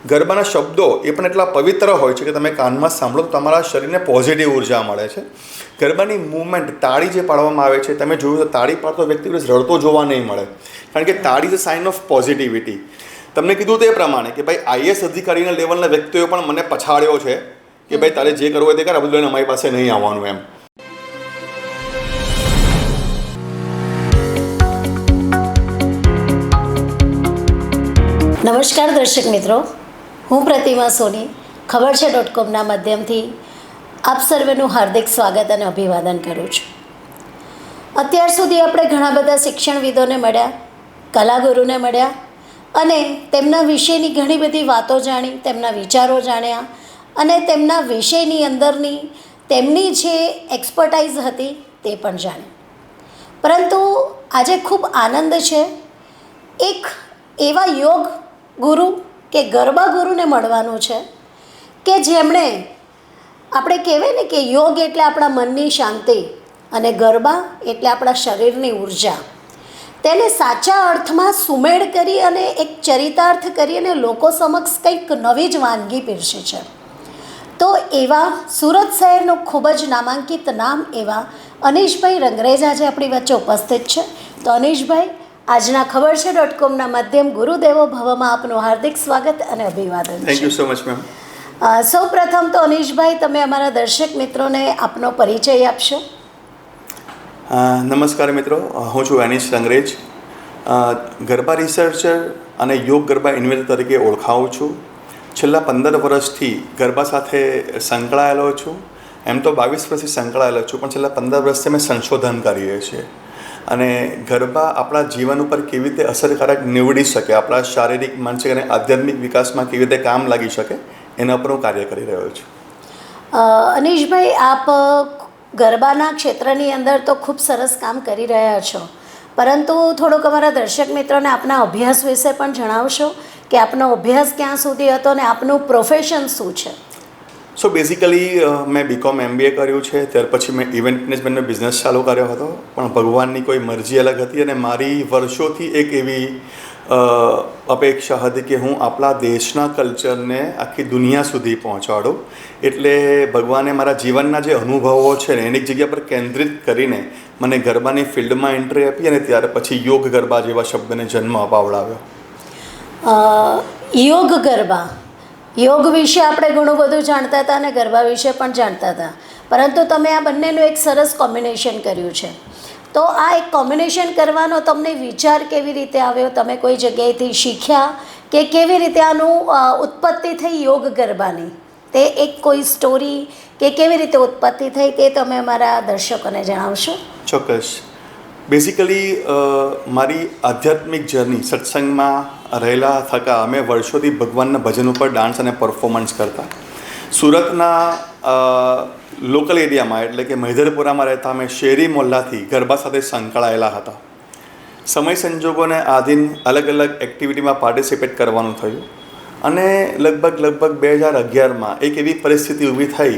ગરબાના શબ્દો એ પણ એટલા પવિત્ર હોય છે કે તમે કાનમાં સાંભળો તો તમારા શરીરને પોઝિટિવ ઉર્જા મળે છે. ગરબાની મૂવમેન્ટ, તાળી જે પાડવામાં આવે છે, તમે જોયું તો તાળી પાડતો વ્યક્તિ રડતો જોવા નહીં મળે, કારણ કે તાળી is a sign of positivity. તમને કીધું તે પ્રમાણે કે ભાઈ આઈએસ અધિકારીના લેવલના વ્યક્તિઓએ પણ મને પછાડ્યો છે કે ભાઈ તારે જે કરવું હોય તે કર, આ બધું લઈને અમારી પાસે નહીં આવવાનું એમ. નમસ્કાર દર્શક મિત્રો, હું પ્રતિમા સોની ખબર છે .comના માધ્યમથી આપ સર્વેનું હાર્દિક સ્વાગત અને અભિવાદન કરું છું. અત્યાર સુધી આપણે ઘણા બધા શિક્ષણવિદોને મળ્યા, કલાગુરુને મળ્યા અને તેમના વિશેની ઘણી બધી વાતો જાણી, તેમના વિચારો જાણ્યા અને તેમના વિષયની અંદરની તેમની જે એક્સપર્ટાઇઝ હતી તે પણ જાણી. પરંતુ આજે ખૂબ આનંદ છે એક એવા યોગ ગુરુ કે ગરબા ગુરુને મળવાનું છે કે જેમણે, આપણે કહેવાય ને કે યોગ એટલે આપણા મનની શાંતિ અને ગરબા એટલે આપણા શરીરની ઉર્જા, તેને સાચા અર્થમાં સુમેળ કરી અને એક ચરિતાર્થ કરી અને લોકો સમક્ષ કંઈક નવી જ વાનગી પીરસે છે. તો એવા સુરત શહેરનું ખૂબ જ નામાંકિત નામ એવા અનીશભાઈ રંગરેજ આજે આપણી વચ્ચે ઉપસ્થિત છે. તો અનીશભાઈ, આજના ખબર છે .comના માધ્યમ ગુરુદેવો ભવમાં આપનું હાર્દિક સ્વાગત અને અભિવાદન. Thank you so much ma'am. સૌ પ્રથમ તો અનીશભાઈ, તમે અમારા દર્શક મિત્રોને આપનો પરિચય આપશો. નમસ્કાર મિત્રો, હું છું અનીશ રંગરેજ, ગરબા રિસર્ચર અને યોગ ગરબા ઇન્વેન્ટર તરીકે ઓળખાવું છું. છેલ્લા 15 વર્ષથી ગરબા સાથે સંકળાયેલો છું. એમ તો 22 વર્ષથી સંકળાયેલો છું, પણ છેલ્લા 15 વર્ષથી અમે સંશોધન કરીએ છીએ અને ગરબા આપણા જીવન ઉપર કેવી રીતે અસરકારક નીવડી શકે, આપણા શારીરિક, માનસિક અને આધ્યાત્મિક વિકાસમાં કેવી રીતે કામ લાગી શકે, એના પર હું કાર્ય કરી રહ્યો છું. અનીશભાઈ, આપ ગરબાના ક્ષેત્રની અંદર તો ખૂબ સરસ કામ કરી રહ્યા છો, પરંતુ થોડુંક અમારા દર્શક મિત્રોને આપના અભ્યાસ વિશે પણ જણાવશો કે આપનો અભ્યાસ ક્યાં સુધી હતો અને આપનું પ્રોફેશન શું છે? સો બેઝિકલી મેં BCom MBA કર્યું છે, ત્યાર પછી મેં ઇવેન્ટ મેનેજમેન્ટનો બિઝનેસ ચાલુ કર્યો હતો, પણ ભગવાનની કોઈ મરજી અલગ હતી અને મારી વર્ષોથી એક એવી અપેક્ષા હતી કે હું આપણા દેશના કલ્ચરને આખી દુનિયા સુધી પહોંચાડું. એટલે ભગવાને મારા જીવનના જે અનુભવો છે ને એની જગ્યા પર કેન્દ્રિત કરીને મને ગરબાની ફિલ્ડમાં એન્ટ્રી આપી અને ત્યાર પછી યોગ ગરબા જેવા શબ્દને જન્મ અપાવડાવ્યો. યોગ ગરબા, યોગ વિશે આપણે ઘણું બધું જાણતા હતા અને ગરબા વિશે પણ જાણતા હતા, પરંતુ તમે આ બંનેનું એક સરસ કોમ્બિનેશન કર્યું છે. તો આ એક કોમ્બિનેશન કરવાનો તમને વિચાર કેવી રીતે આવ્યો? તમે કોઈ જગ્યાએથી શીખ્યા કે કેવી રીતે આનું ઉત્પત્તિ થઈ યોગ ગરબાની? તે એક કોઈ સ્ટોરી કે કેવી રીતે ઉત્પત્તિ થઈ તે તમે અમારા દર્શકોને જણાવશો? ચોક્કસ. બેઝિકલી મારી આધ્યાત્મિક જર્ની, સત્સંગમાં રહેલા થકા અમે વર્ષોથી ભગવાનના ભજન ઉપર ડાન્સ અને પરફોર્મન્સ કરતા. સુરતના લોકલ એરિયામાં એટલે કે મહિધરપુરામાં રહેતા અમે શેરી મોહલ્લાથી ગરબા સાથે સંકળાયેલા હતા. સમય સંજોગોને આધીન અલગ અલગ એક્ટિવિટીમાં પાર્ટિસિપેટ કરવાનું થયું અને લગભગ 2011માં એક એવી પરિસ્થિતિ ઊભી થઈ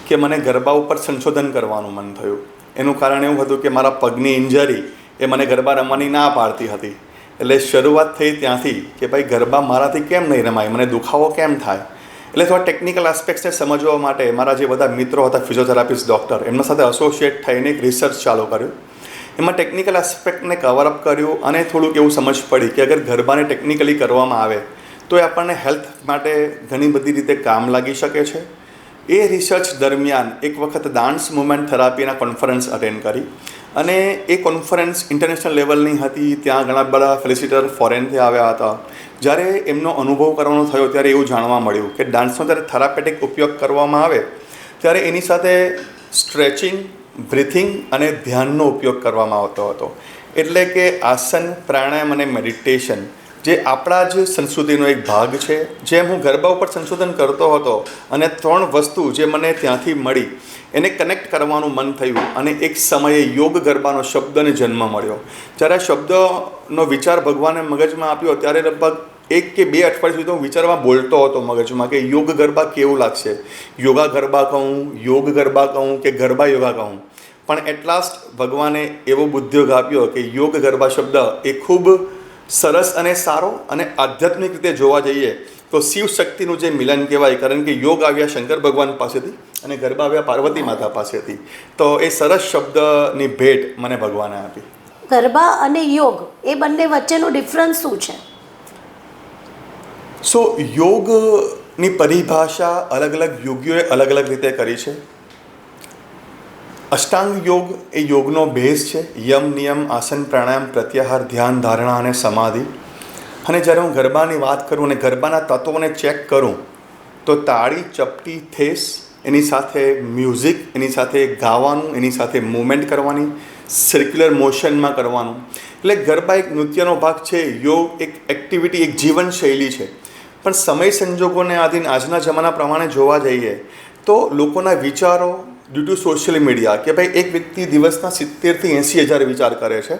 કે મને ગરબા ઉપર સંશોધન કરવાનું મન થયું. એનું કારણ એવું હતું કે મારા પગની ઇન્જરી એ મને ગરબા રમવાની ના પાડતી હતી. એટલે શરૂઆત થઈ ત્યાંથી કે ભાઈ ગરબા મારાથી કેમ નહીં રમાય, મને દુખાવો કેમ થાય. એટલે થોડા ટેકનિકલ આસ્પેક્ટ્સને સમજવા માટે મારા જે બધા મિત્રો હતા, ફિઝિયોથેરાપિસ્ટ, ડૉક્ટર, એમના સાથે એસોસિએટ થઈને એક રિસર્ચ ચાલુ કર્યું. એમાં ટેકનિકલ આસ્પેક્ટને કવરઅપ કર્યું અને થોડુંક એવું સમજ પડી કે અગર ગરબાને ટેકનિકલી કરવામાં આવે તો એ આપણને હેલ્થ માટે ઘણી બધી રીતે કામ લાગી શકે છે. એ રિસર્ચ દરમિયાન એક વખત ડાન્સ મૂવમેન્ટ થેરાપીના કોન્ફરન્સ અટેન્ડ કરી અને એ કોન્ફરન્સ ઇન્ટરનેશનલ લેવલની હતી. ત્યાં ઘણા બધા ફેલિસિટર ફોરેનથી આવ્યા હતા. જ્યારે એમનો અનુભવ કરવાનો થયો ત્યારે એવું જાણવા મળ્યું કે ડાન્સનો જ્યારે થેરાપેટિક ઉપયોગ કરવામાં આવે ત્યારે એની સાથે સ્ટ્રેચિંગ, બ્રીથિંગ અને ધ્યાનનો ઉપયોગ કરવામાં આવતો હતો. એટલે કે આસન, પ્રાણાયામ અને મેડિટેશન જે આપણા જ સંસ્કૃતિનો એક ભાગ છે. જેમ હું ગરબા ઉપર સંશોધન કરતો હતો અને 3 વસ્તુ જે મને ત્યાંથી મળી એને કનેક્ટ કરવાનું મન થયું અને એક સમયે યોગ ગરબાનો શબ્દને જન્મ મળ્યો. જ્યારે આ શબ્દનો વિચાર ભગવાને મગજમાં આપ્યો ત્યારે લગભગ 1 કે 2 અઠવાડિયા સુધી હું વિચારમાં બોલતો હતો મગજમાં કે યોગ ગરબા કેવું લાગશે, યોગા ગરબા કહું, યોગ ગરબા કહું કે ગરબા યોગા કહું. પણ એટ લાસ્ટ ભગવાને એવો બુદ્ધિયોગ આપ્યો કે યોગ ગરબા શબ્દ એ ખૂબ સરસ અને સારો અને આધ્યાત્મિક રીતે જોવા જઈએ તો શિવ શક્તિનું જે મિલન કહેવાય, કારણ કે યોગ આવ્યા શંકર ભગવાન પાસેથી અને ગરબા આવ્યા પાર્વતી માતા પાસેથી. તો એ સરસ શબ્દની ભેટ મને ભગવાને આપી. ગરબા અને યોગ એ બંને વચ્ચેનું ડિફરન્સ શું છે? સો યોગની પરિભાષા અલગ અલગ યોગીઓએ અલગ અલગ રીતે કરી છે. અષ્ટાંગ યોગ એ યોગનો બેઝ છે. યમ, નિયમ, આસન, પ્રાણાયામ, પ્રત્યાહાર, ધ્યાન, ધારણા અને સમાધિ. અને જ્યારે હું ગરબાની વાત કરું અને ગરબાના તત્વોને ચેક કરું તો તાળી, ચપટી, થેસ, એની સાથે મ્યુઝિક, એની સાથે ગાવાનું, એની સાથે મૂવમેન્ટ કરવાની, સર્ક્યુલર મોશનમાં કરવાનું. એટલે ગરબા એક નૃત્યનો ભાગ છે. યોગ એક એક્ટિવિટી, એક જીવનશૈલી છે. પણ સમય સંજોગોને આધીન આજના જમાના પ્રમાણે જોવા જઈએ તો લોકોના વિચારો ડ્યુ ટુ સોશિયલ મીડિયા કે ભાઈ એક વ્યક્તિ દિવસના 70,000 થી 80,000 વિચાર કરે છે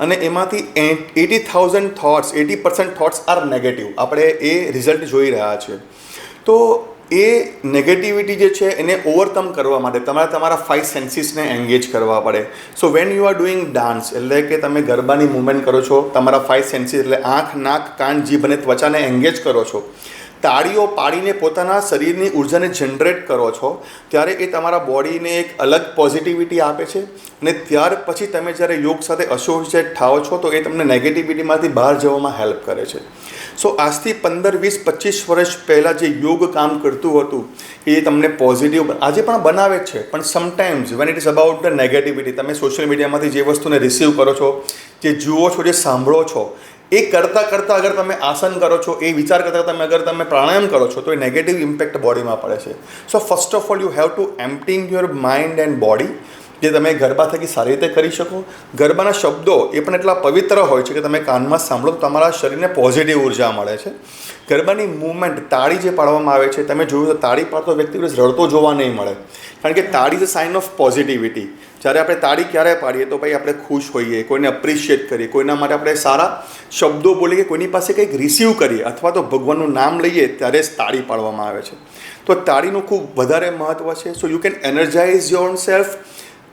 અને એમાંથી 80,000 થોટ્સ, 80% થોટ્સ આર નેગેટિવ. આપણે એ રિઝલ્ટ જોઈ રહ્યા છીએ. તો એ નેગેટિવિટી જે છે એને ઓવરકમ કરવા માટે તમારે તમારા 5 સેન્સીસને એન્ગેજ કરવા પડે. So when you are doing dance, એટલે કે તમે ગરબાની મૂવમેન્ટ કરો છો, તમારા 5 સેન્સીસ એટલે આંખ, નાક, કાન, જીભ અને ત્વચાને એન્ગેજ કરો છો, તાળીઓ પાડીને પોતાના શરીરની ઉર્જાને જનરેટ કરો છો, ત્યારે એ તમારા બોડીને એક અલગ પોઝિટિવિટી આપે છે. અને ત્યાર પછી તમે જ્યારે યોગ સાથે એસોસિએટ થાઓ છો તો એ તમને નેગેટિવિટીમાંથી બહાર જવામાં હેલ્પ કરે છે. સો આજથી 15, 20, 25 વર્ષ પહેલાં જે યોગ કામ કરતું હતું એ તમને પોઝિટિવ આજે પણ બનાવે છે, પણ sometimes when it is about the negativity, તમે સોશિયલ મીડિયામાંથી જે વસ્તુને રિસીવ કરો છો, જે જુઓ છો, જે સાંભળો છો, એ કરતાં અગર તમે આસન કરો છો, એ વિચાર કરતાં અગર તમે પ્રાણાયામ કરો છો તો એ નેગેટિવ ઇમ્પેક્ટ બોડીમાં પડે છે. So first of all you have to emptying your mind and body, જે તમે ગરબા થકી સારી રીતે કરી શકો. ગરબાના શબ્દો એ પણ એટલા પવિત્ર હોય છે કે તમે કાનમાં સાંભળો તો તમારા શરીરને પોઝિટિવ ઉર્જા મળે છે. ગરબાની મૂવમેન્ટ, તાળી જે પાડવામાં આવે છે, તમે જોયું તો તાળી પાડતો વ્યક્તિ રડતો જોવા નહીં મળે, કારણ કે તાળી is a sign of positivity. જ્યારે આપણે તાળી ક્યારે પાડીએ તો ભાઈ આપણે ખુશ હોઈએ, કોઈને અપ્રિશિએટ કરીએ, કોઈના માટે આપણે સારા શબ્દો બોલીએ, કોઈની પાસે કંઈક રિસીવ કરીએ અથવા તો ભગવાનનું નામ લઈએ ત્યારે જ તાળી પાડવામાં આવે છે. તો તાળીનું ખૂબ વધારે મહત્ત્વ છે. So you can energise yourself.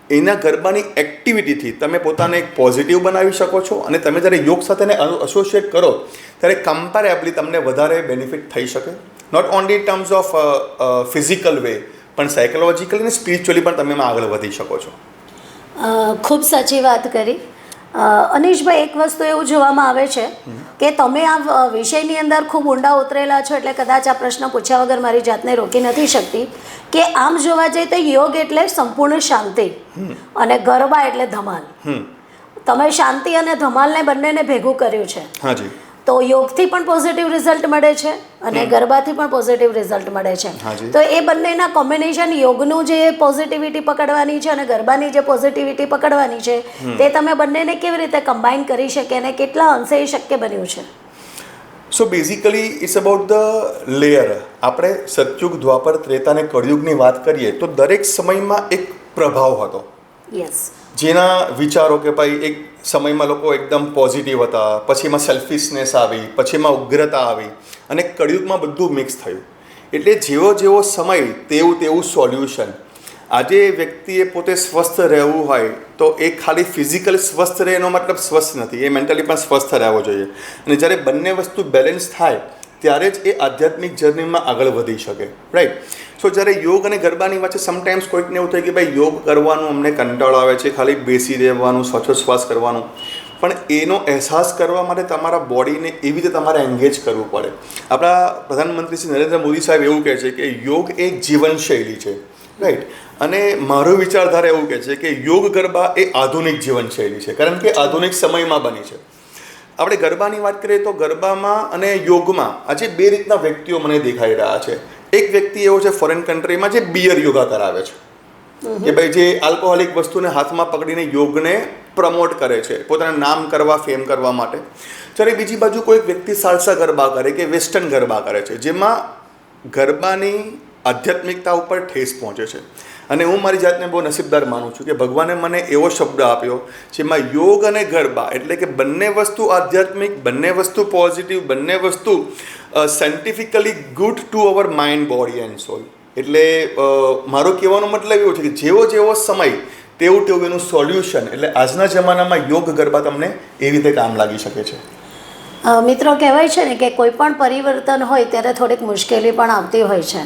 એના ગરબાની એક્ટિવિટીથી તમે પોતાને એક પોઝિટિવ બનાવી શકો છો અને તમે જ્યારે યોગ સાથે એસોસિએટ કરો ત્યારે કમ્પેરેબલી તમને વધારે બેનિફિટ થઈ શકે. Not only in terms of physical way, પણ સાયકોલોજીકલી અને સ્પિરિચ્યુઅલી પણ તમે એમાં આગળ વધી શકો છો. ખૂબ સાચી વાત કરી. અનીશભાઈ, એક વસ્તુ એવું જોવામાં આવે છે કે તમે આ વિષયની અંદર ખૂબ ઊંડા ઉતરેલા છો, એટલે કદાચ આ પ્રશ્ન પૂછ્યા વગર મારી જાતને રોકી નથી શકતી કે આમ જોવા જઈએ તો યોગ એટલે સંપૂર્ણ શાંતિ અને ગરબા એટલે ધમાલ. તમે શાંતિ અને ધમાલને બંનેને ભેગું કર્યું છે. હાજી. તો યોગથી પણ પોઝિટિવ રિઝલ્ટ મળે છે અને ગરબાથી પણ પોઝિટિવ રિઝલ્ટ મળે છે. તો એ બંનેના કોમ્બિનેશન, યોગનું જે પોઝિટિવિટી પકડવાની છે અને ગરબાની જે પોઝિટિવિટી પકડવાની છે, તે તમે બંનેને કેવી રીતે કમ્બાઈન કરી શકે અને કેટલા અંશે એ શક્ય બન્યું છે? So basically it's about the layer. આપણે સતયુગ, દ્વાપર, ત્રેતા અને કળયુગની વાત કરીએ તો દરેક સમયમાં એક પ્રભાવ હતો. યસ. જેના વિચારો કે ભાઈ એક સમયમાં લોકો એકદમ પોઝિટિવ હતા, પછી એમાં સેલ્ફિશનેસ આવી, પછી એમાં ઉગ્રતા આવી અને કળિયુગમાં બધું મિક્સ થયું. એટલે જેવો જેવો સમય તેવું સોલ્યુશન. આજે વ્યક્તિએ પોતે સ્વસ્થ રહેવું હોય તો એ ખાલી ફિઝિકલ સ્વસ્થ રહે એનો મતલબ સ્વસ્થ નથી, એ મેન્ટલી પણ સ્વસ્થ રહેવો જોઈએ. અને જ્યારે બંને વસ્તુ બેલેન્સ થાય ત્યારે જ એ આધ્યાત્મિક જર્નીમાં આગળ વધી શકે. રાઈટ. સો જ્યારે યોગ અને ગરબાની વચ્ચે સમટાઈમ્સ કોઈકને એવું થાય કે ભાઈ યોગ કરવાનું અમને કંટાળો આવે છે, ખાલી બેસી રહેવાનું, શ્વાસોચ્છ્વાસ કરવાનું, પણ એનો અહેસાસ કરવા માટે તમારા બોડીને એવી રીતે તમારે એન્ગેજ કરવું પડે. આપણા પ્રધાનમંત્રી શ્રી નરેન્દ્ર મોદી સાહેબ એવું કહે છે કે યોગ એક જીવનશૈલી છે. રાઈટ. અને મારો વિચારધારા એવું કહે છે કે યોગ ગરબા એ આધુનિક જીવનશૈલી છે, કારણ કે આધુનિક સમયમાં બની છે. આપણે ગરબાની વાત કરીએ તો ગરબામાં અને યોગમાં આજે બે રીતના વ્યક્તિઓ મને દેખાઈ રહ્યા છે. એક વ્યક્તિ એવો છે ફોરેન કન્ટ્રીમાં જે બિયર યોગા કરાવે છે, કે ભાઈ જે આલ્કોહોલિક વસ્તુને હાથમાં પકડીને યોગને પ્રમોટ કરે છે પોતાના નામ કરવા, ફેમ કરવા માટે. જ્યારે બીજી બાજુ કોઈક વ્યક્તિ સાલ્સા ગરબા કરે કે વેસ્ટર્ન ગરબા કરે છે, જેમાં ગરબાની આધ્યાત્મિકતા ઉપર ઠેસ પહોંચે છે. અને હું મારી જાતને બહુ નસીબદાર માનું છું કે ભગવાને મને એવો શબ્દ આપ્યો જેમાં યોગ અને ગરબા એટલે કે બંને વસ્તુ આધ્યાત્મિક, બંને વસ્તુ પોઝિટિવ, બંને વસ્તુ scientifically good to our mind, body and soul. એટલે મારો કહેવાનો મતલબ એવો છે કે જેવો જેવો સમય તેવું એનું સોલ્યુશન. એટલે આજના જમાનામાં યોગ ગરબા તમને એવી રીતે કામ લાગી શકે છે. મિત્રો કહેવાય છે ને કે કોઈ પણ પરિવર્તન હોય ત્યારે થોડીક મુશ્કેલી પણ આવતી હોય છે.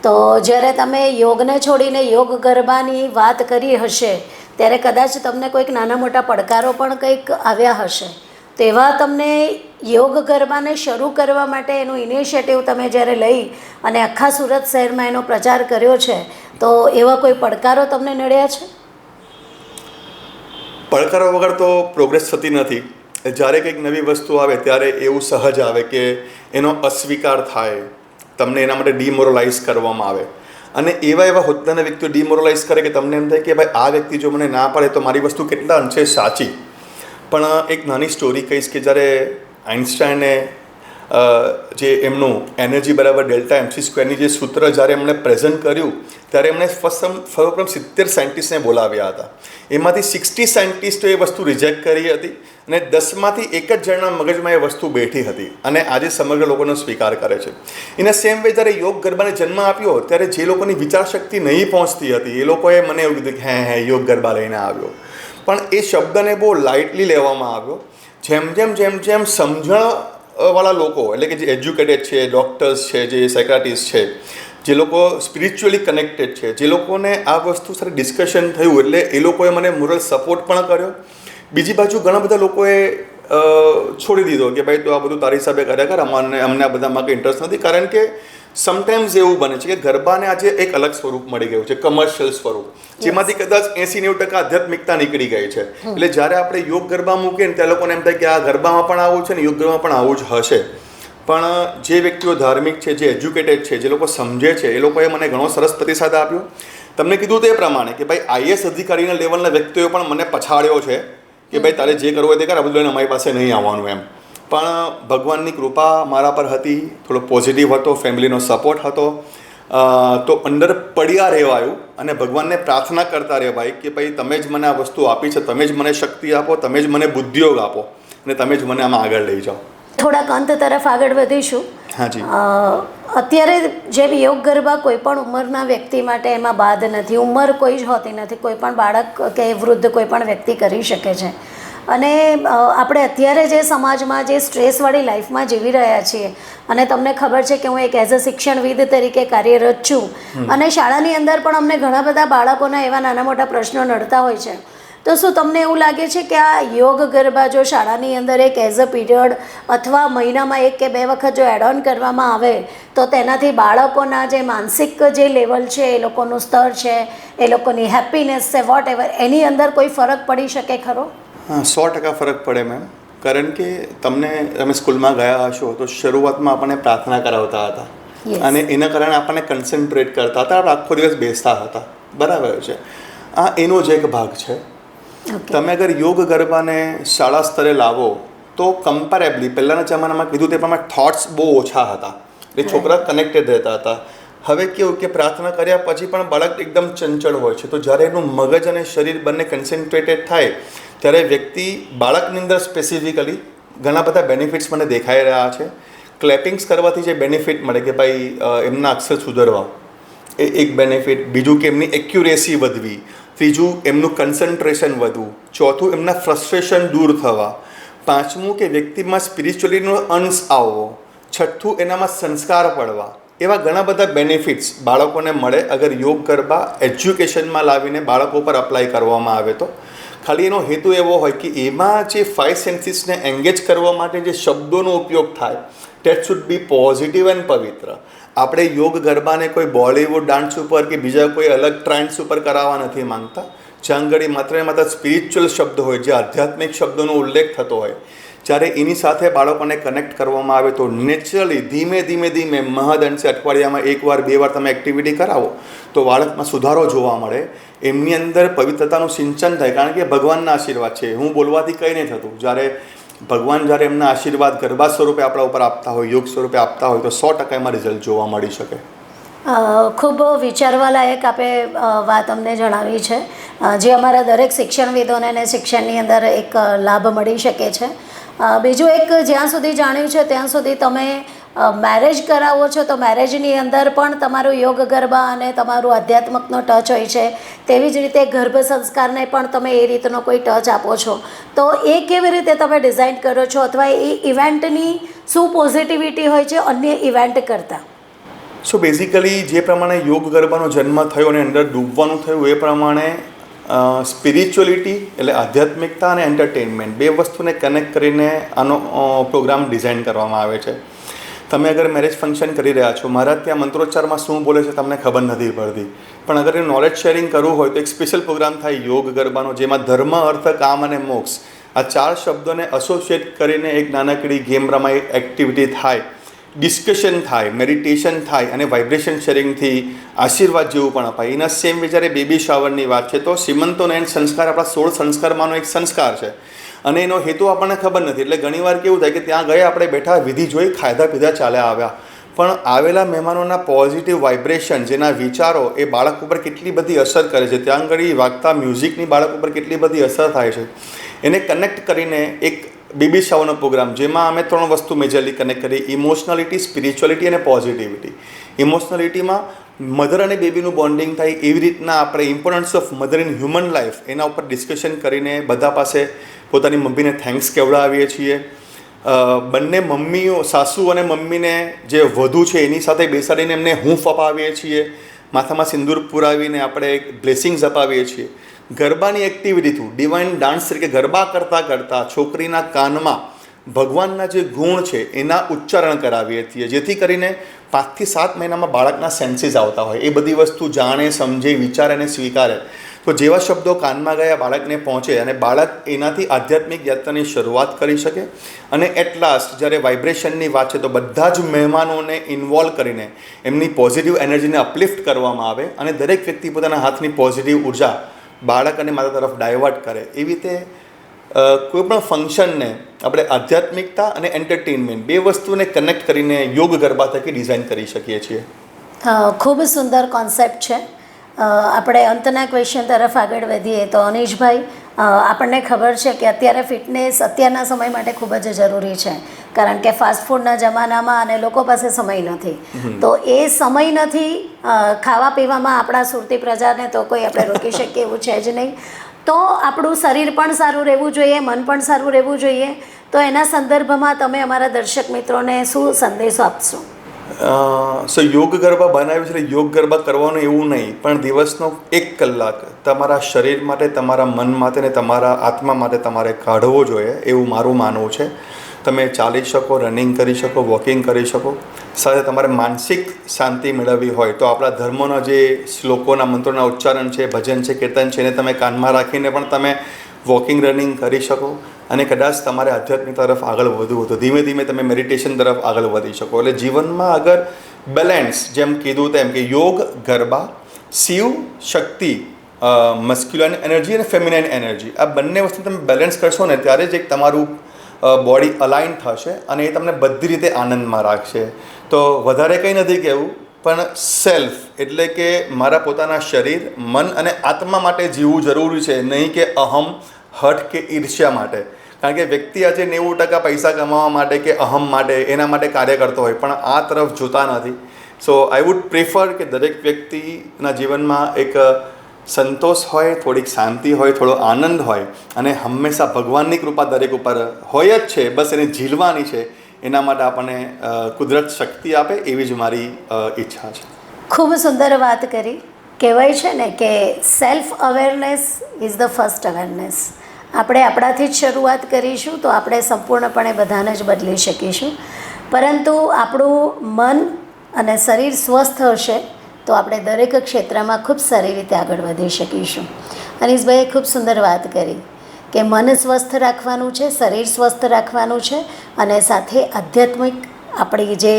તો જ્યારે તમે યોગને છોડીને યોગ ગરબાની વાત કરી હશે ત્યારે કદાચ તમને કોઈક નાના મોટા પડકારો પણ કંઈક આવ્યા હશે. તો એવા તમને યોગ ગરબાને શરૂ કરવા માટે એનું ઇનિશિયેટિવ તમે જ્યારે લઈ અને આખા સુરત શહેરમાં એનો પ્રચાર કર્યો છે, તો એવા કોઈ પડકારો તમને નડ્યા છે? પડકારો વગર તો પ્રોગ્રેસ થતી નથી. જ્યારે કંઈક નવી વસ્તુ આવે ત્યારે એવું સહજ આવે કે એનો અસ્વીકાર થાય, તમને એના માટે ડિમોરલાઇઝ કરવામાં આવે. અને એવા હોદ્દાના વ્યક્તિઓ ડિમોરલાઇઝ કરે કે તમને એમ થાય કે ભાઈ આ વ્યક્તિ જો મને ના પાડે તો મારી વસ્તુ કેટલા અંશે સાચી. પણ એક નાની સ્ટોરી કહીશ કે જ્યારે આઇન્સ્ટાઈને જે એમનું એનર્જી બરાબર ડેલ્ટા MC સ્ક્વેરની જે સૂત્ર જ્યારે એમણે પ્રેઝન્ટ કર્યું ત્યારે એમણે સર્વપ્રથમ 70 સાયન્ટિસ્ટને બોલાવ્યા હતા. એમાંથી 60 સાયન્ટિસ્ટોએ એ વસ્તુ રિજેક્ટ કરી હતી અને 10માંથી એક જ જણના મગજમાં એ વસ્તુ બેઠી હતી અને આજે સમગ્ર લોકોનો સ્વીકાર કરે છે. એના સેમ વે જ્યારે યોગ ગરબાને જન્મ આપ્યો ત્યારે જે લોકોની વિચારશક્તિ નહીં પહોંચતી હતી એ લોકોએ મને એવું કીધું કે હે યોગ ગરબા લઈને આવ્યો. પણ એ શબ્દને બહુ લાઇટલી લેવામાં આવ્યો. જેમ સમજણવાળા લોકો એટલે કે જે એજ્યુકેટેડ છે, ડૉક્ટર્સ છે, જે સાયકાટ્રિસ્ટ છે, જે લોકો સ્પિરિચ્યુઅલી કનેક્ટેડ છે, જે લોકોને આ વસ્તુ સાથે ડિસ્કશન થયું એટલે એ લોકોએ મને મોરલ સપોર્ટ પણ કર્યો. બીજી બાજુ ઘણા બધા લોકોએ છોડી દીધો કે ભાઈ તો આ બધું તારી હિસાબે કર્યા કર, અમને આ બધામાં કંઈ ઇન્ટરેસ્ટ નથી. કારણ કે સમટાઈમ્સ એવું બને છે કે ગરબાને આજે એક અલગ સ્વરૂપ મળી ગયું છે, કમર્શિયલ સ્વરૂપ, જેમાંથી કદાચ 80-90% આધ્યાત્મિકતા નીકળી ગઈ છે. એટલે જ્યારે આપણે યોગ ગરબા મૂકીએ ને ત્યાં લોકોને એમ થાય કે આ ગરબામાં પણ આવું છે ને યોગ ગરબામાં પણ આવું જ હશે. પણ જે વ્યક્તિઓ ધાર્મિક છે, જે એજ્યુકેટેડ છે, જે લોકો સમજે છે, એ લોકોએ મને ઘણો સરસ પ્રતિસાદ આપ્યો. તમને કીધું તે પ્રમાણે કે ભાઈ IAS અધિકારીના લેવલના વ્યક્તિઓ પણ મને પછાડ્યો છે કે ભાઈ તારે જે કરવું હોય તે કર, આ બધું લઈને અમારી પાસે નહીં આવવાનું એમ. પણ ભગવાનની કૃપા મારા પર હતી, થોડો પોઝિટિવ હતો, ફેમિલીનો સપોર્ટ હતો. તો અંદર પડ્યા રહેવાયું અને ભગવાનને પ્રાર્થના કરતા રહેવાય કે ભાઈ તમે જ મને આ વસ્તુ આપી છે, તમે જ મને શક્તિ આપો, તમે જ મને બુદ્ધિયોગ આપો અને તમે જ મને આમાં આગળ લઈ જાઓ. થોડાક અંત તરફ આગળ વધીશું. હાજી. અત્યારે જેમ યોગ ગરબા કોઈ પણ ઉંમરના વ્યક્તિ માટે એમાં બાદ નથી, ઉંમર કોઈ જ હોતી નથી, કોઈ પણ બાળક કે વૃદ્ધ કોઈ પણ વ્યક્તિ કરી શકે છે. અને આપણે અત્યારે જે સમાજમાં જે સ્ટ્રેસવાળી લાઈફમાં જીવી રહ્યા છીએ અને તમને ખબર છે કે હું એક એઝ અ શિક્ષણવિદ તરીકે કાર્યરત છું અને શાળાની અંદર પણ અમને ઘણા બધા બાળકોના એવા નાના મોટા પ્રશ્નો નડતા હોય છે. તો શું તમને એવું લાગે છે કે આ યોગ ગરબા જો શાળાની અંદર એક એઝ અ પીરિયડ અથવા મહિનામાં 1 કે 2 વખત જો એડ ઓન કરવામાં આવે તો તેનાથી બાળકોના જે માનસિક જે લેવલ છે, એ લોકોનું સ્તર છે, એ લોકોની હેપીનેસ છે, વોટ એવર, એની અંદર કોઈ ફરક પડી શકે ખરો? હા, 100% ફરક પડે મેમ. કારણ કે તમે સ્કૂલમાં ગયા હશો તો શરૂઆતમાં આપણને પ્રાર્થના કરાવતા હતા અને એના કારણે આપણને કન્સન્ટ્રેટ કરતા હતા, આપણે આખો દિવસ બેસતા હતા. બરાબર છે, આ એનો જ એક ભાગ છે. તમે અગર યોગ ગરબાને શાળા સ્તરે લાવો તો કમ્પેરેબલી પહેલાંના જમાનામાં કીધું તે પ્રમાણે થોટ્સ બહુ ઓછા હતા એટલે છોકરા કનેક્ટેડ રહેતા હતા. હવે કેવું કે પ્રાર્થના કર્યા પછી પણ બાળક એકદમ ચંચળ હોય છે, તો જ્યારે એનું મગજ અને શરીર બંને કન્સન્ટ્રેટેડ થાય ત્યારે વ્યક્તિ બાળકની અંદર સ્પેસિફિકલી ઘણા બધા બેનિફિટ્સ મને દેખાઈ રહ્યા છે. ક્લેપિંગ્સ કરવાથી જે બેનિફિટ મળે કે ભાઈ એમના અક્ષર સુધરવા, એ એક બેનિફિટ. બીજું કે એમની એક્યુરેસી વધવી. ત્રીજું એમનું કન્સન્ટ્રેશન વધવું. ચોથું એમના ફ્રસ્ટ્રેશન દૂર થવા. પાંચમું કે વ્યક્તિમાં સ્પિરિચ્યુઅલીનો અંશ આવવો. છઠ્ઠું એનામાં સંસ્કાર પડવા. એવા ઘણા બધા બેનિફિટ્સ બાળકોને મળે અગર યોગ ગરબા એજ્યુકેશનમાં લાવીને બાળકો પર અપ્લાય કરવામાં આવે તો. ખાલી એનો હેતુ એવો હોય કે એમાં જે 5 સેન્સીસને એંગેજ કરવા માટે જે શબ્દોનો ઉપયોગ થાય that should B positive and પવિત્ર. આપણે યોગ ગરબાને કોઈ બોલિવૂડ ડાન્સ ઉપર કે બીજા કોઈ અલગ ટ્રેન્ડ્સ ઉપર કરાવવા નથી માંગતા. જ્યાં આગળ માત્ર ને માત્ર સ્પિરિચ્યુઅલ શબ્દ હોય, જે આધ્યાત્મિક શબ્દોનો ઉલ્લેખ થતો હોય, જ્યારે એની સાથે બાળકોને કનેક્ટ કરવામાં આવે તો નેચરલી ધીમે મહદઅંશે અઠવાડિયામાં 1 વાર 2 વાર તમે એક્ટિવિટી કરાવો તો બાળકમાં સુધારો જોવા મળે. એમની અંદર પવિત્રતાનું સિંચન થાય. કારણ કે ભગવાનના આશીર્વાદ છે, હું બોલવાથી કંઈ નહીં થતું. જ્યારે ભગવાન જ્યારે એમના આશીર્વાદ ગરબા સ્વરૂપે આપણા ઉપર આપતા હોય, યોગ સ્વરૂપે આપતા હોય તો 100% એમાં રિઝલ્ટ જોવા મળી શકે. ખૂબ વિચારવા લાયક આપે વાત અમને જણાવી છે, જે અમારા દરેક શિક્ષણવિદોને અને શિક્ષણની અંદર એક લાભ મળી શકે છે. બીજું એક જ્યાં સુધી જાણ્યું છે ત્યાં સુધી તમે મેરેજ કરાવો છો તો મેરેજની અંદર પણ તમારું યોગ ગરબા અને તમારું આધ્યાત્મકનો ટચ હોય છે, તેવી જ રીતે ગર્ભ સંસ્કારને પણ તમે એ રીતનો કોઈ ટચ આપો છો. તો એ કેવી રીતે તમે ડિઝાઇન કરો છો, અથવા એ ઇવેન્ટની શું પોઝિટિવિટી હોય છે અન્ય ઇવેન્ટ કરતાં? સો બેઝિકલી જે પ્રમાણે યોગ ગરબાનો જન્મ થયો અને અંદર ડૂબવાનું થયું એ પ્રમાણે સ્પિરિચ્યુઅલિટી એટલે આધ્યાત્મિકતા અને એન્ટરટેનમેન્ટ બે વસ્તુને કનેક્ટ કરીને આનો પ્રોગ્રામ ડિઝાઇન કરવામાં આવે છે. તમે અગર મેરેજ ફંક્શન કરી રહ્યા છો, મારા ત્યાં મંત્રોચ્ચારમાં શું બોલે છે તમને ખબર નથી પડતી, પણ અગર એ નોલેજ શેરિંગ કરવું હોય તો એક સ્પેશિયલ પ્રોગ્રામ થાય યોગ ગરબાનો, જેમાં ધર્મ, અર્થ, કામ અને મોક્ષ આ 4 શબ્દોને એસોસિએટ કરીને એક નાનકડી ગેમ રમાય, એક્ટિવિટી થાય, ડિસ્કશન થાય, મેડિટેશન થાય અને વાઇબ્રેશન શેરિંગથી આશીર્વાદ જેવું પણ અપાય. એના સેમ વિચારે બેબી શાવરની વાત છે તો શ્રીમંતોનો એન્ડ સંસ્કાર આપણા 16 સંસ્કારમાંનો એક સંસ્કાર છે અને એનો હેતુ આપણને ખબર નથી. એટલે ઘણીવાર કેવું થાય કે ત્યાં ગયા, આપણે બેઠા, વિધિ જોઈ, ખાધા પીધા, ચાલ્યા આવ્યા, પણ આવેલા મહેમાનોના પોઝિટિવ વાઇબ્રેશન, જેના વિચારો એ બાળક ઉપર કેટલી બધી અસર કરે છે, ત્યાં આગળ વાગતા મ્યુઝિકની બાળક ઉપર કેટલી બધી અસર થાય છે, એને કનેક્ટ કરીને એક બેબી શાવરનો પ્રોગ્રામ, જેમાં અમે 3 વસ્તુ મેજરલી કનેક્ટ કરી: ઇમોશનાલિટી, સ્પિરિચ્યુઅલિટી અને પોઝિટિવિટી. ઇમોશનાલિટીમાં મધર અને બેબીનું બોન્ડિંગ થાય, એવી રીતના આપણે importance of mother in human life એના ઉપર ડિસ્કશન કરીને બધા પાસે પોતાની મમ્મીને થેન્ક્સ કહેવડાવીએ છીએ. બંને મમ્મીઓ, સાસુ અને મમ્મીને જે વધુ છે એની સાથે બેસાડીને એમને હૂંફ અપાવીએ છીએ, માથામાં સિંદૂર પુરાવીને આપણે એક બ્લેસિંગ્સ અપાવીએ છીએ. ગરબાની એક્ટિવિટી થ્રુ, ડિવાઇન ડાન્સ તરીકે ગરબા કરતાં કરતાં છોકરીના કાનમાં ભગવાનના જે ગુણ છે એના ઉચ્ચારણ કરાવીએ છીએ, જેથી કરીને 5 થી 7 મહિનામાં બાળકના સેન્સીસ આવતા હોય, એ બધી વસ્તુ જાણે, સમજે, વિચારે અને સ્વીકારે. તો જેવા શબ્દો કાનમાં ગયા બાળકને પહોંચે અને બાળક એનાથી આધ્યાત્મિક યાત્રાની શરૂઆત કરી શકે. અને એટ લાસ્ટ જ્યારે વાઇબ્રેશનની વાત છે તો બધા જ મહેમાનોને ઇન્વોલ્વ કરીને એમની પોઝિટિવ એનર્જીને અપલિફ્ટ કરવામાં આવે અને દરેક વ્યક્તિ પોતાના હાથની પોઝિટિવ ઉર્જા બાળક અને માતા તરફ ડાયવર્ટ કરે. એવી રીતે કોઈપણ ફંક્શનને આપણે આધ્યાત્મિકતા અને એન્ટરટેનમેન્ટ બે વસ્તુને કનેક્ટ કરીને યોગ ગરબા થકી ડિઝાઇન કરી શકીએ છીએ. ખૂબ સુંદર કોન્સેપ્ટ છે. આપણે અંતના ક્વેશ્ચન તરફ આગળ વધીએ તો અનીશભાઈ, આપણને ખબર છે કે અત્યારે ફિટનેસ અત્યારના સમય માટે ખૂબ જ જરૂરી છે, કારણ કે ફાસ્ટ ફૂડના જમાનામાં અને લોકો પાસે સમય નથી. તો એ સમય નથી, ખાવા પીવામાં આપણા સુરતી પ્રજાને તો કોઈ આપણે રોકી શકીએ એવું છે જ નહીં. તો આપણું શરીર પણ સારું રહેવું જોઈએ, મન પણ સારું રહેવું જોઈએ. તો એના સંદર્ભમાં તમે અમારા દર્શક મિત્રોને શું સંદેશો આપશો? સો યોગ ગરબા બનાવ્યું છે એટલે યોગ ગરબા કરવાનું એવું નહીં, પણ દિવસનો 1 કલાક તમારા શરીર માટે, તમારા મન માટે અને તમારા આત્મા માટે તમારે કાઢવો જોઈએ, એવું મારું માનવું છે. તમે ચાલી શકો, રનિંગ કરી શકો, વોકિંગ કરી શકો. સાથે તમારે માનસિક શાંતિ મેળવવી હોય તો આપણા ધર્મોના જે શ્લોકોના, મંત્રોના ઉચ્ચારણ છે, ભજન છે, કીર્તન છે, એને તમે કાનમાં રાખીને પણ તમે વોકિંગ, રનિંગ કરી શકો. અને કદાચ તમારે આધ્યાત્મિક તરફ આગળ વધવું તો ધીમે ધીમે તમે મેડિટેશન તરફ આગળ વધી શકો. એટલે જીવનમાં અગર બેલેન્સ, જેમ કીધું તેમ કે યોગ ગરબા, શિવ શક્તિ, મસ્ક્યુલર એનર્જી અને ફેમિનાઇન એનર્જી, આ બંને વસ્તુ તમે બેલેન્સ કરશો ને ત્યારે જ એક તમારું બોડી અલાઇન થશે અને એ તમને બધી રીતે આનંદમાં રાખશે. તો વધારે કંઈ નથી કહેવું, પણ સેલ્ફ એટલે કે મારા પોતાના શરીર, મન અને આત્મા માટે જીવવું જરૂરી છે, નહીં કે અહમ, હઠ કે ઈર્ષ્યા માટે. કારણ કે વ્યક્તિ આજે 90% પૈસા કમાવા માટે કે અહમ માટે એના માટે કાર્ય કરતો હોય, પણ આ તરફ જોતા નથી. સો આઈ વુડ પ્રિફર કે દરેક વ્યક્તિના જીવનમાં એક સંતોષ હોય, થોડીક શાંતિ હોય, થોડો આનંદ હોય અને હંમેશા ભગવાનની કૃપા દરેક ઉપર હોય જ છે, બસ એને ઝીલવાની છે. એના માટે આપણને કુદરત શક્તિ આપે એવી જ મારી ઈચ્છા છે. ખૂબ સુંદર વાત કરી. કહેવાય છે ને કે self awareness is the first awareness. આપણે આપણાથી જ શરૂઆત કરીશું તો આપણે સંપૂર્ણપણે બધાને જ બદલી શકીશું. પરંતુ આપણું મન અને શરીર સ્વસ્થ હશે તો આપણે દરેક ક્ષેત્રમાં ખૂબ સારી રીતે આગળ વધી શકીશું. અનીશભાઈએ ખૂબ સુંદર વાત કરી કે મન સ્વસ્થ રાખવાનું છે, શરીર સ્વસ્થ રાખવાનું છે અને સાથે આધ્યાત્મિક આપણી જે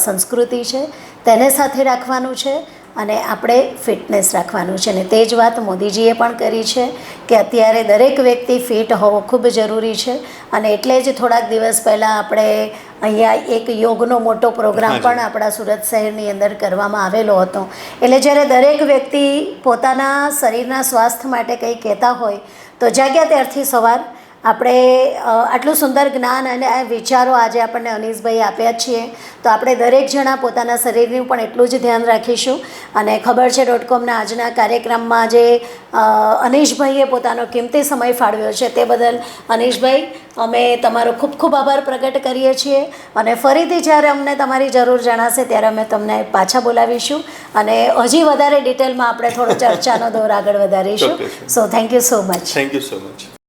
સંસ્કૃતિ છે તેને સાથે રાખવાનું છે અને આપણે ફિટનેસ રાખવાનું છે. અને તે જ વાત મોદીજીએ પણ કરી છે કે અત્યારે દરેક વ્યક્તિ ફિટ હોવો ખૂબ જરૂરી છે. અને એટલે જ થોડાક દિવસ પહેલાં આપણે અહીંયા એક યોગનો મોટો પ્રોગ્રામ પણ આપણા સુરત શહેરની અંદર કરવામાં આવેલો હતો. એટલે જ્યારે દરેક વ્યક્તિ પોતાના શરીરના સ્વાસ્થ્ય માટે કંઈ કહેતા હોય તો જાગ્યા ત્યારથી સવાર આપણે આટલું સુંદર જ્ઞાન અને આ વિચારો આજે આપણને અનીસભાઈ આપ્યા છીએ તો આપણે દરેક જણા પોતાના શરીરનું પણ એટલું જ ધ્યાન રાખીશું અને ખબર છે .comના આજના કાર્યક્રમમાં જે અનીશભાઈએ પોતાનો કિંમતી સમય ફાળવ્યો છે તે બદલ અનીશભાઈ અમે તમારો ખૂબ ખૂબ આભાર પ્રગટ કરીએ છીએ અને ફરીથી જ્યારે અમને તમારી જરૂર જણાશે ત્યારે અમે તમને પાછા બોલાવીશું અને હજી વધારે ડિટેલમાં આપણે થોડો ચર્ચાનો દોર આગળ વધારીશું so thank you so much. Thank you so much.